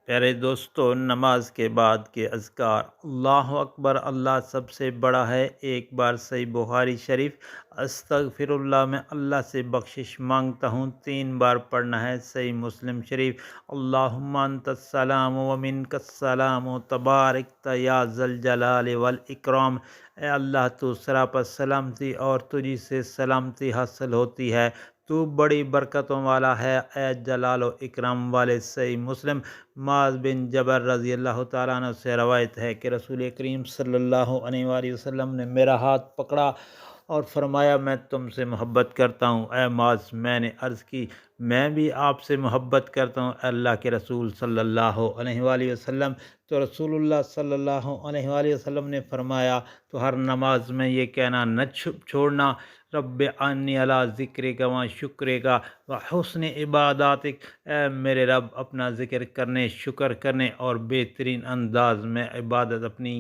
پیارے دوستو، نماز کے بعد کے اذکار: اللہ اکبر، اللہ سب سے بڑا ہے، ایک بار صحیح بخاری شریف۔ استغفر اللہ، میں اللہ سے بخشش مانگتا ہوں، 3 بار پڑھنا ہے، صحیح مسلم شریف۔ اللہم انت السلام و منک السلام و تبارکت یا ذا الجلال والاکرام۔ اے اللہ، تو سراپا سلامتی اور تجھی سے سلامتی حاصل ہوتی ہے، تو بڑی برکتوں والا ہے، اے جلال و اکرام والے۔ صحیح مسلم۔ معاذ بن جبل رضی اللہ تعالیٰ عنہ سے روایت ہے کہ رسول کریم صلی اللہ علیہ وآلہ وسلم نے میرا ہاتھ پکڑا اور فرمایا، میں تم سے محبت کرتا ہوں۔ اے معاذ، میں نے عرض کی، میں بھی آپ سے محبت کرتا ہوں، اے اللہ کے رسول صلی اللہ علیہ وآلہ وسلم۔ تو رسول اللہ صلی اللہ علیہ وآلہ وسلم نے فرمایا، تو ہر نماز میں یہ کہنا نہ چھوڑنا، رب انی علی ذکرک و شکرک و حسن عباداتک۔ اے میرے رب، اپنا ذکر کرنے، شکر کرنے اور بہترین انداز میں عبادت اپنی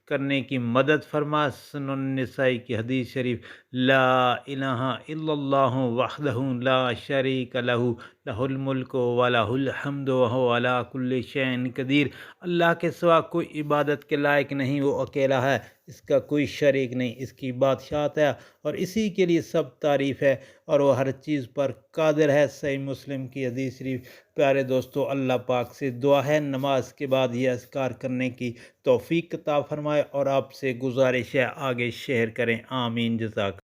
کرنے کی مدد فرما۔ سنن النسائی کی حدیث شریف: لا الہ الا اللہ وحدہ لا شریک لہ، لہ الملک و لہ الحمد وہو علی کل شیء قدیر۔ اللہ کے سوا کوئی عبادت کے لائق نہیں، وہ اکیلا ہے، اس کا کوئی شریک نہیں، اس کی بادشاہت ہے اور اسی کے لیے سب تعریف ہے، اور وہ ہر چیز پر قادر ہے۔ صحیح مسلم کی حدیث شریف۔ پیارے دوستو، اللہ پاک سے دعا ہے نماز کے بعد یہ اذکار کرنے کی توفیق عطا فرمائے، اور آپ سے گزارش ہے آگے شیئر کریں۔ آمین۔ جزاک